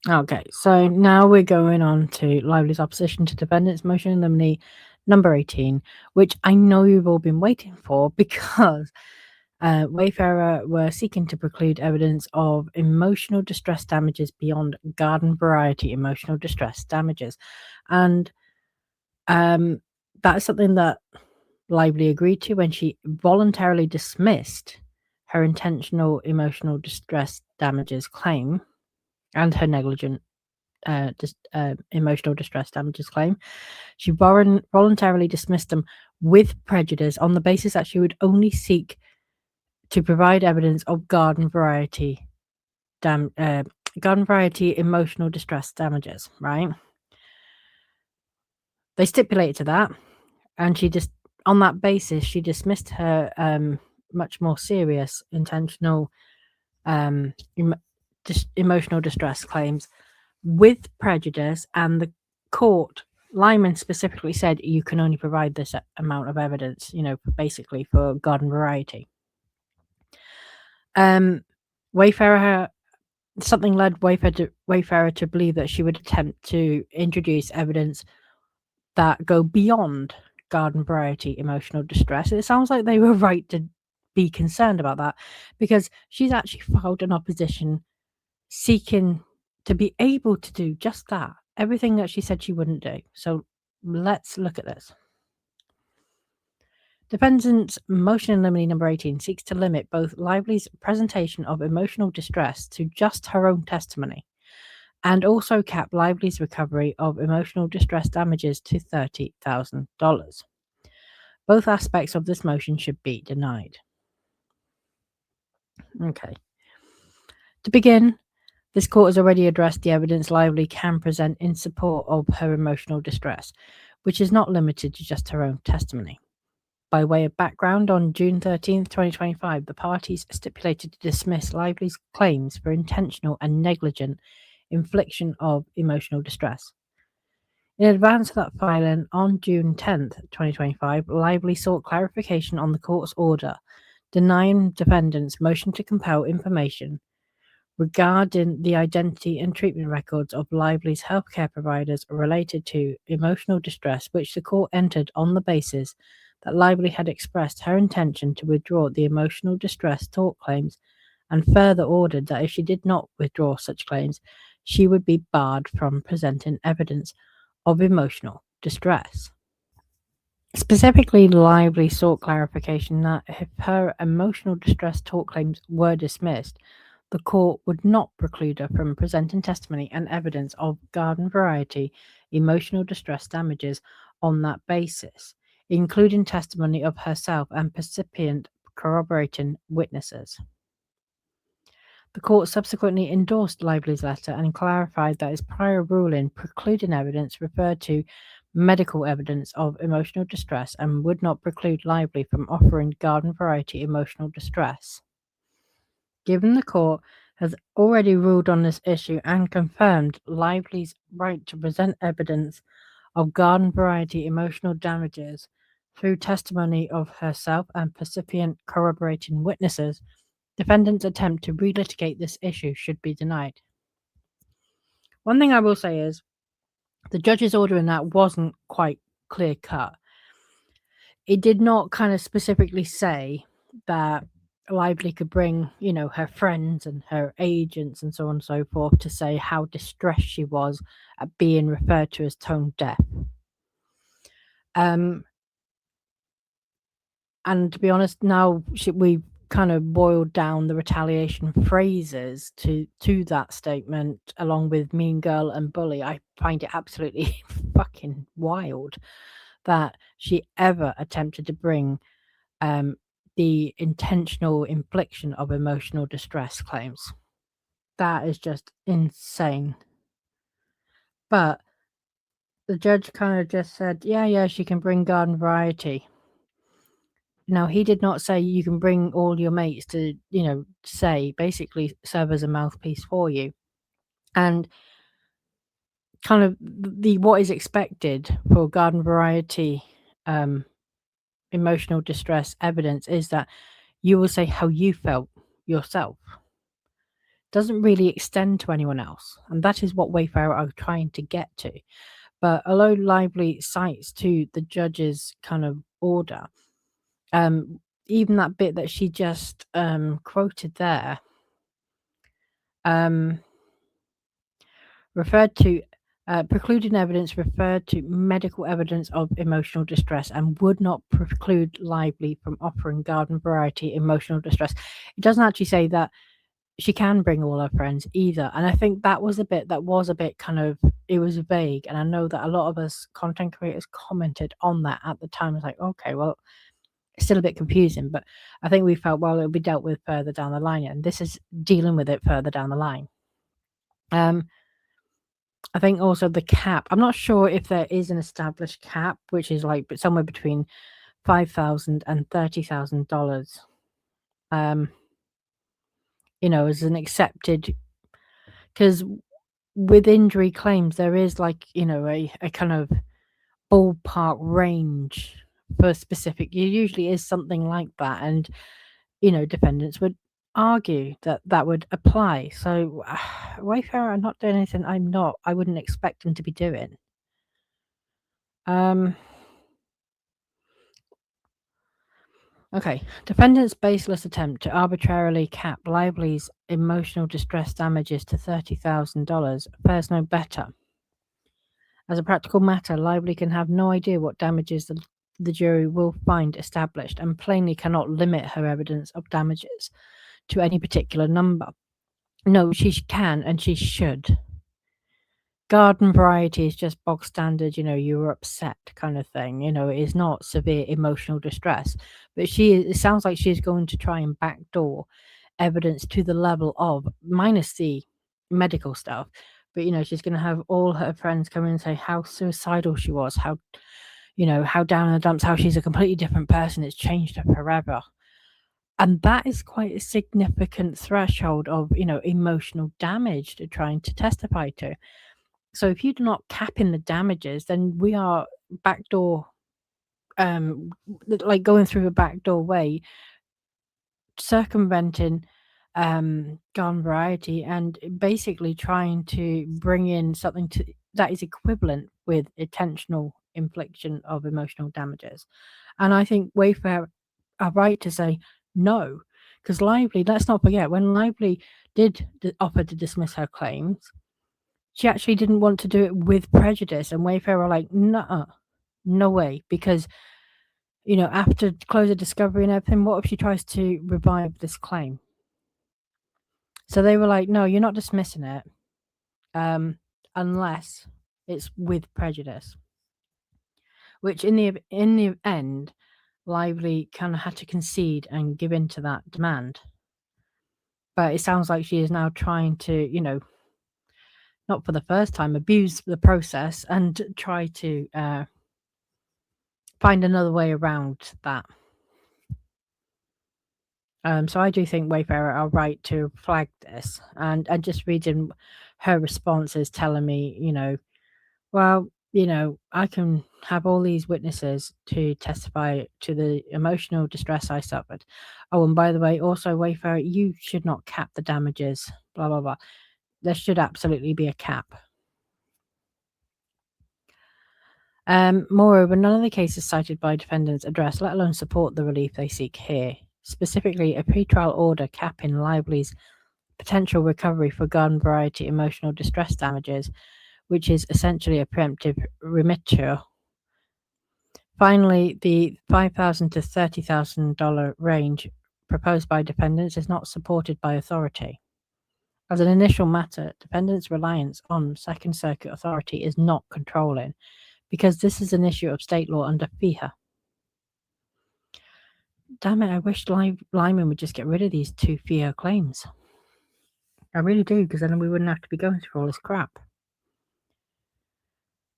Okay, so now we're going on to Lively's opposition to defendant's motion in limine number 18, which I know you've all been waiting for because Wayfarer were seeking to preclude evidence of emotional distress damages beyond garden variety emotional distress damages. And that is something that Lively agreed to when she voluntarily dismissed her intentional emotional distress damages claim and her negligent emotional distress damages claim. She voluntarily dismissed them with prejudice on the basis that she would only seek to provide evidence of garden variety emotional distress damages, right? They stipulated to that, and she just on that basis she dismissed her much more serious intentional emotional distress claims with prejudice, and the court, Lyman specifically said you can only provide this amount of evidence, basically for garden variety. Wayfarer, something led Wayfarer to believe that she would attempt to introduce evidence that go beyond garden variety emotional distress. It sounds like they were right to be concerned about that, because she's actually filed an opposition seeking to be able to do just that, everything that she said she wouldn't do. So let's look at this. Defendant's motion in limine number 18 seeks to limit both Lively's presentation of emotional distress to just her own testimony, and also cap Lively's recovery of emotional distress damages to $30,000. Both aspects of this motion should be denied. Okay. To begin, this court has already addressed the evidence Lively can present in support of her emotional distress, which is not limited to just her own testimony. By way of background, on June 13th, 2025, the parties stipulated to dismiss Lively's claims for intentional and negligent infliction of emotional distress. In advance of that filing, on June 10th, 2025, Lively sought clarification on the court's order denying defendants' motion to compel information regarding the identity and treatment records of Lively's healthcare providers related to emotional distress, which the court entered on the basis that Lively had expressed her intention to withdraw the emotional distress tort claims, and further ordered that if she did not withdraw such claims, she would be barred from presenting evidence of emotional distress. Specifically, Lively sought clarification that if her emotional distress tort claims were dismissed, the court would not preclude her from presenting testimony and evidence of garden variety emotional distress damages on that basis, including testimony of herself and percipient corroborating witnesses. The court subsequently endorsed Lively's letter and clarified that its prior ruling precluding evidence referred to medical evidence of emotional distress and would not preclude Lively from offering garden variety emotional distress. Given the court has already ruled on this issue and confirmed Lively's right to present evidence of garden variety emotional damages through testimony of herself and percipient corroborating witnesses, defendant's attempt to relitigate this issue should be denied. One thing I will say is the judge's order in that wasn't quite clear cut. It did not kind of specifically say that Lively could bring, her friends and her agents and so on and so forth to say how distressed she was at being referred to as tone deaf. And to be honest, now we kind of boiled down the retaliation phrases to that statement, along with mean girl and bully. I find it absolutely fucking wild that she ever attempted to bring the intentional infliction of emotional distress claims. That is just insane. But the judge kind of just said, yeah, she can bring garden variety. Now, he did not say you can bring all your mates to, basically serve as a mouthpiece for you. And kind of what is expected for garden variety emotional distress evidence is that you will say how you felt yourself. doesn't really extend to anyone else. And that is what Wayfarer are trying to get to. But although Lively cites to the judge's kind of order, even that bit that she just quoted there, referred to precluding evidence referred to medical evidence of emotional distress and would not preclude Lively from offering garden variety emotional distress. It doesn't actually say that she can bring all her friends either. And I think that was a bit kind of, it was vague. And I know that a lot of us content creators commented on that at the time. It's like, okay, well, it's still a bit confusing, but I think we felt, well, it'll be dealt with further down the line. And this is dealing with it further down the line. I think also the cap, I'm not sure if there is an established cap, which is like somewhere between $5,000 and $30,000. As an accepted, because with injury claims, there is like, a kind of ballpark range for specific. It usually is something like that. And, defendants would argue that that would apply. So Wayfarer are not doing anything I wouldn't expect them to be doing. Okay, defendant's baseless attempt to arbitrarily cap Lively's emotional distress damages to $30,000 fares no better. As a practical matter, Lively can have no idea what damages the jury will find established and plainly cannot limit her evidence of damages to any particular number. No, she can and she should. Garden variety is just bog standard, you were upset kind of thing. It is not severe emotional distress. But it sounds like she's going to try and backdoor evidence to the level of, minus the medical stuff, but she's going to have all her friends come in and say how suicidal she was, how down in the dumps, how she's a completely different person, it's changed her forever. And that is quite a significant threshold of, emotional damage to trying to testify to. So if you're not capping the damages, then we are backdoor, like going through a backdoor way, circumventing garden variety and basically trying to bring in something that is equivalent with intentional infliction of emotional damages. And I think Wayfair are right to say no, because Lively, let's not forget, when Lively did offer to dismiss her claims, she actually didn't want to do it with prejudice, and Wayfair were like, no way, because, after close of discovery and everything, what if she tries to revive this claim? So they were like, no, you're not dismissing it, unless it's with prejudice. Which in the end, Lively kind of had to concede and give in to that demand. But it sounds like she is now trying to, not for the first time, abuse the process and try to find another way around that. So I do think Wayfarer are right to flag this, and just reading her responses telling me, well, I can have all these witnesses to testify to the emotional distress I suffered. Oh, and by the way, also Wayfarer, you should not cap the damages, blah, blah, blah. There should absolutely be a cap. Moreover, none of the cases cited by defendants address, let alone support, the relief they seek here. Specifically, a pretrial order capping Lively's potential recovery for garden variety emotional distress damages, which is essentially a preemptive remitter. Finally, the $5,000 to $30,000 range proposed by defendants is not supported by authority. As an initial matter, defendants' reliance on Second Circuit authority is not controlling, because this is an issue of state law under FIHA. Damn it, I wish Lyman would just get rid of these two FIHA claims. I really do, because then we wouldn't have to be going through all this crap.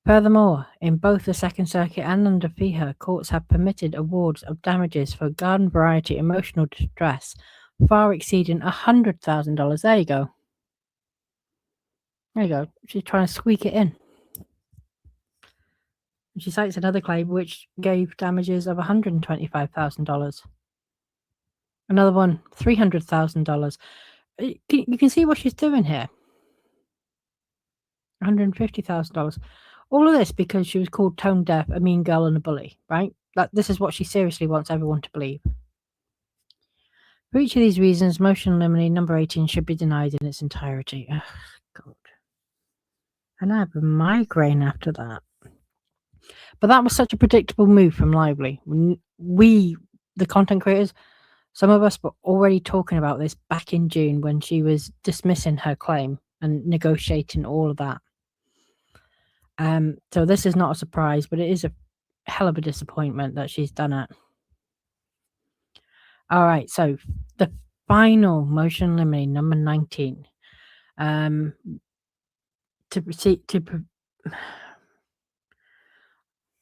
Furthermore, in both the Second Circuit and under FIHA, courts have permitted awards of damages for garden variety emotional distress far exceeding $100,000. There you go. There you go. She's trying to squeak it in. She cites another claim which gave damages of $125,000. Another one, $300,000. You can see what she's doing here. $150,000. All of this because she was called tone deaf, a mean girl, and a bully, right? This is what she seriously wants everyone to believe. For each of these reasons, motion in limine number 18 should be denied in its entirety. Ugh, God. And I have a migraine after that. But that was such a predictable move from Lively. We, the content creators, some of us were already talking about this back in June when she was dismissing her claim and negotiating all of that. So this is not a surprise, but it is a hell of a disappointment that she's done it. All right, so the final motion in limine number 19. To proceed to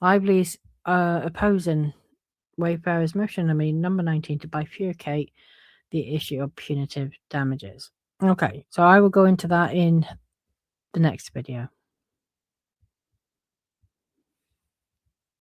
Lively's opposing Wayfarer's motion in limine number 19 to bifurcate the issue of punitive damages. Okay, so I will go into that in the next video.